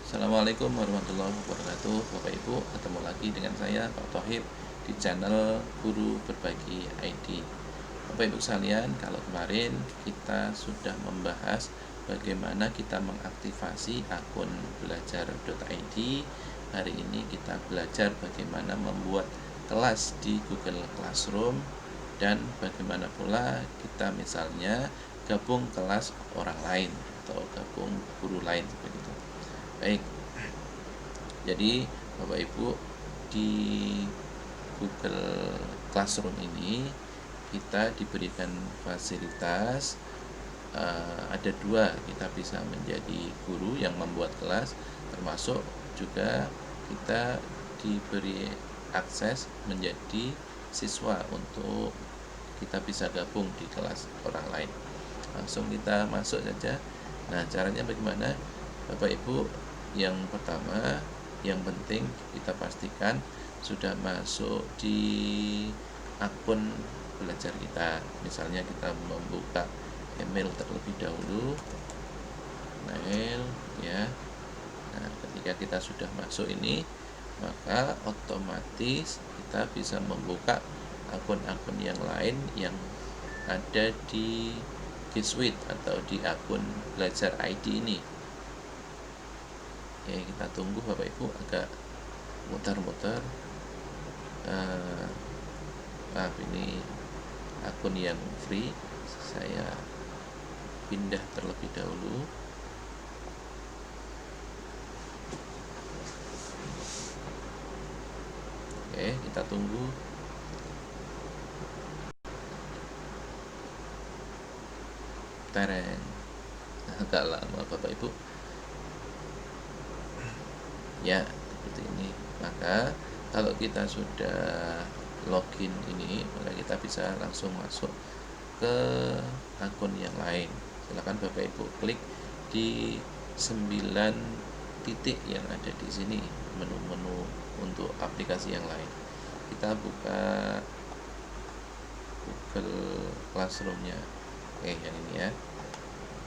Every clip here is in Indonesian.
Assalamualaikum warahmatullahi wabarakatuh. Bapak Ibu, ketemu lagi dengan saya Pak Tohib di channel Guru Berbagi ID. Bapak Ibu sekalian, kalau kemarin kita sudah membahas bagaimana kita mengaktifasi akun belajar.id, hari ini kita belajar bagaimana membuat kelas di Google Classroom dan bagaimana pula kita misalnya gabung kelas orang lain atau gabung guru lain seperti itu. Baik, jadi Bapak Ibu, di Google Classroom ini kita diberikan fasilitas ada dua, kita bisa menjadi guru yang membuat kelas, termasuk juga kita diberi akses menjadi siswa untuk kita bisa gabung di kelas orang lain. Langsung kita masuk saja. Nah, caranya bagaimana? Bapak Ibu, yang pertama, yang penting kita pastikan sudah masuk di akun belajar kita. Misalnya kita membuka email terlebih dahulu, email ya. Nah, ketika kita sudah masuk ini, maka otomatis kita bisa membuka akun-akun yang lain yang ada di G Suite atau di akun belajar ID ini. Oke, kita tunggu Bapak Ibu agak muter-muter. Maaf, ini akun yang free, saya pindah terlebih dahulu. Oke, kita tunggu. Tereng, agak lama Bapak Ibu. Ya, seperti ini. Maka kalau kita sudah login ini, maka kita bisa langsung masuk ke akun yang lain. Silakan Bapak Ibu klik di 9 titik yang ada di sini, menu-menu untuk aplikasi yang lain. Kita buka Google Classroom-nya. Oke, yang ini ya.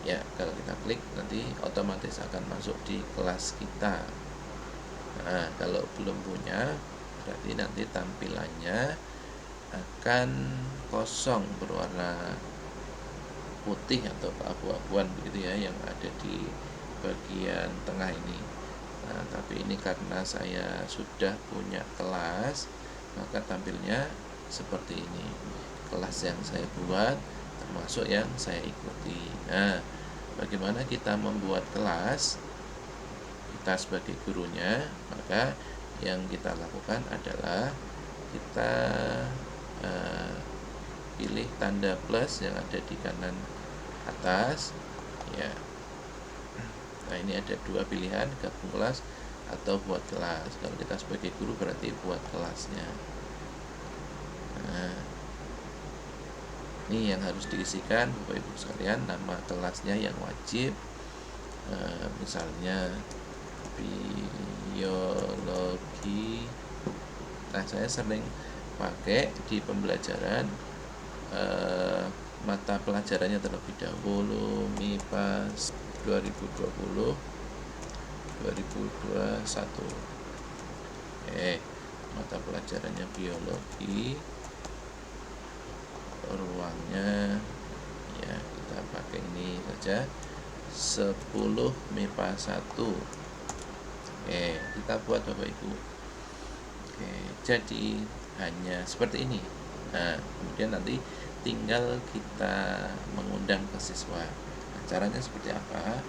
Ya, kalau kita klik nanti otomatis akan masuk di kelas kita. Nah, kalau belum punya, berarti nanti tampilannya akan kosong berwarna putih atau keabu-abuan begitu ya, yang ada di bagian tengah ini. Nah, tapi ini karena saya sudah punya kelas, maka tampilnya seperti ini. Kelas yang saya buat termasuk yang saya ikuti. Nah, bagaimana kita membuat kelas? Kita sebagai gurunya, maka yang kita lakukan adalah kita pilih tanda plus yang ada di kanan atas ya. Nah, ini ada dua pilihan, gabung kelas atau buat kelas. Kalau kita sebagai guru berarti buat kelasnya. Nah, ini yang harus diisikan Bapak Ibu sekalian, nama kelasnya yang wajib, misalnya biologi. Nah, saya sering pakai di pembelajaran mata pelajarannya terlebih dahulu, MIPA 2020 2021. Mata pelajarannya biologi, ruangnya ya kita pakai ini saja, 10 MIPA 1. Kita buat Bapak Ibu. Jadi hanya seperti ini. Nah, kemudian nanti tinggal kita mengundang ke siswa. Nah, caranya seperti apa?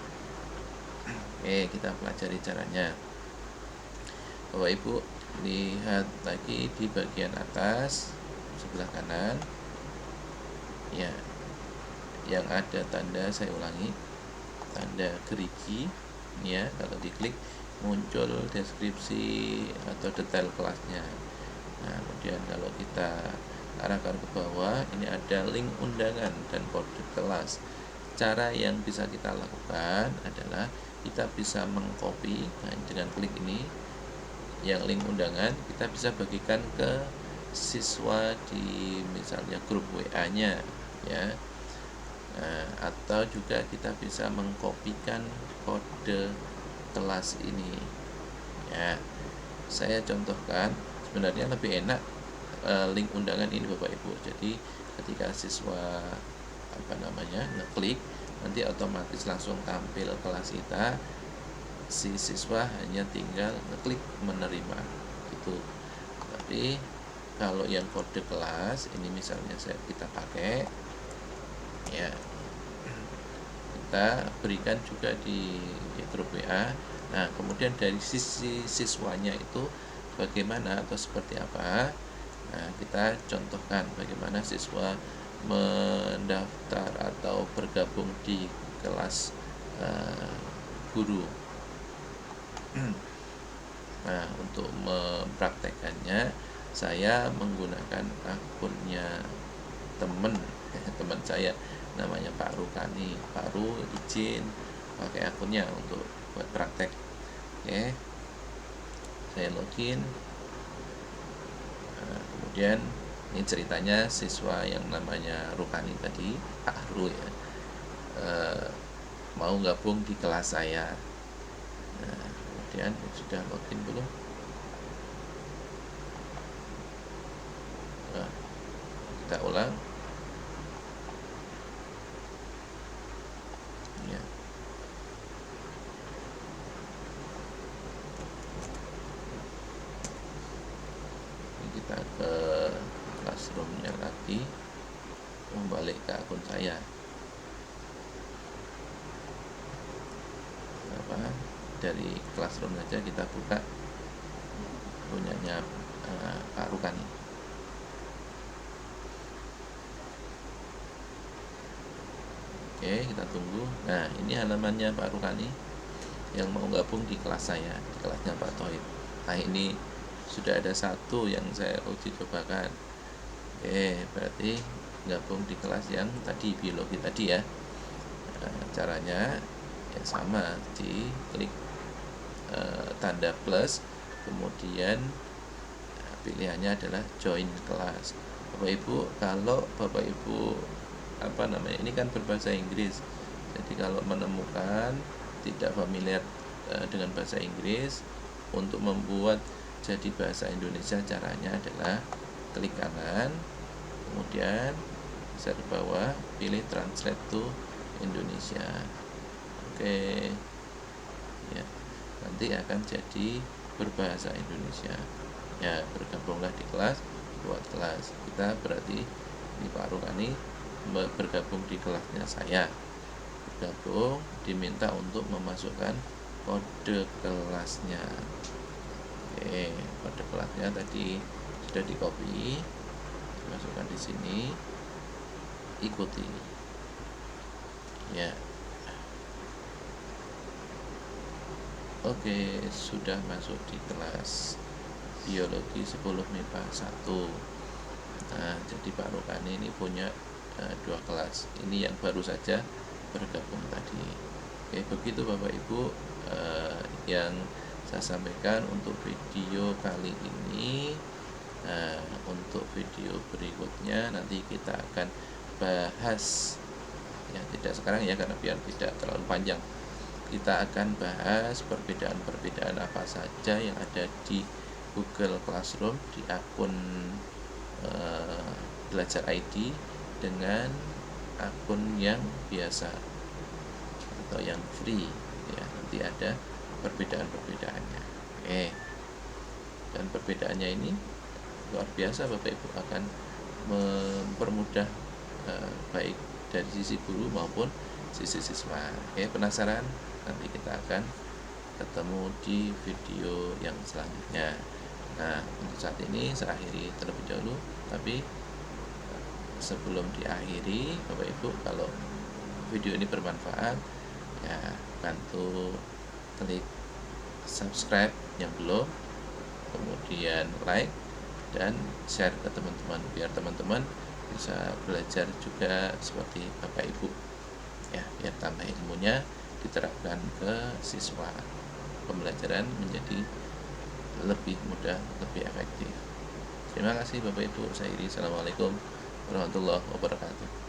Kita pelajari caranya. Bapak Ibu lihat lagi di bagian atas sebelah kanan. Ya, yang ada tanda, saya ulangi, tanda gerigi ya. Kalau diklik muncul deskripsi atau detail kelasnya. Nah, kemudian kalau kita arahkan ke bawah, ini ada link undangan dan kode kelas. Cara yang bisa kita lakukan adalah kita bisa mengcopy, nah, dengan klik ini yang link undangan, kita bisa bagikan ke siswa di misalnya grup WA-nya ya. Nah, atau juga kita bisa mengkopikan kode kelas ini. Ya, saya contohkan, sebenarnya lebih enak link undangan ini Bapak Ibu. Jadi ketika siswa ngeklik, nanti otomatis langsung tampil kelas kita, si siswa hanya tinggal ngeklik menerima gitu. Tapi kalau yang kode kelas ini misalnya kita pakai, ya kita berikan juga di grup WA. Nah, kemudian dari sisi siswanya itu bagaimana atau seperti apa, nah kita contohkan bagaimana siswa mendaftar atau bergabung di kelas guru. Nah, untuk mempraktekannya saya menggunakan akunnya teman saya, namanya Pak Rukani. Pak Ru izin pakai akunnya untuk buat praktek. Oke, saya login. Nah, kemudian ini ceritanya siswa yang namanya Rukani tadi, Pak Ru ya, mau gabung di kelas saya. Nah, kemudian sudah login belum? Nah, kita ulang. Ya. Ini kita ke classroom-nya lagi, kembali ke akun saya. Dari classroom saja kita buka punyanya Pak Rukani. Oke, kita tunggu. Nah, ini halamannya Pak Rukani yang mau gabung di kelas saya, di kelasnya Pak Tohib. Nah, ini sudah ada satu yang saya uji cobakan. Oke, berarti gabung di kelas yang tadi, biologi tadi ya. Nah, caranya ya sama, diklik tanda plus, kemudian pilihannya adalah join kelas. Bapak Ibu, kalau Bapak Ibu ini kan berbahasa Inggris, jadi kalau menemukan tidak familiar dengan bahasa Inggris, untuk membuat jadi bahasa Indonesia caranya adalah klik kanan, kemudian geser ke bawah, pilih translate to Indonesia. Oke, ya, nanti akan jadi berbahasa Indonesia. Ya, bergabunglah di kelas, buat kelas. Kita berarti di Pak Rukani bergabung di kelasnya saya. Bergabung, diminta untuk memasukkan kode kelasnya. Oke, kode kelasnya tadi sudah di copy, masukkan di sini, ikuti. Ya. Oke, sudah masuk di kelas biologi 10 MIPA 1. Nah, jadi Pak Rukani ini punya 2 kelas. Ini yang baru saja bergabung tadi. Oke, begitu Bapak Ibu yang saya sampaikan untuk video kali ini. Nah, untuk video berikutnya nanti kita akan bahas, ya tidak sekarang ya karena biar tidak terlalu panjang. Kita akan bahas perbedaan-perbedaan apa saja yang ada di Google Classroom, di akun Belajar ID dengan akun yang biasa atau yang free, ya nanti ada perbedaan-perbedaannya. Oke, dan perbedaannya ini luar biasa Bapak Ibu, akan mempermudah baik dari sisi guru maupun sisi siswa. Oke, penasaran? Nanti kita akan ketemu di video yang selanjutnya. Nah, untuk saat ini saya akhiri terlebih dahulu, tapi sebelum diakhiri Bapak Ibu, kalau video ini bermanfaat, ya bantu klik subscribe yang belum, kemudian like dan share ke teman-teman, biar teman-teman bisa belajar juga seperti Bapak Ibu, ya, biar tambah ilmunya diterapkan ke siswa, pembelajaran menjadi lebih mudah, lebih efektif. Terima kasih Bapak Ibu, saya akhiri. Assalamualaikum warahmatullahi wabarakatuh.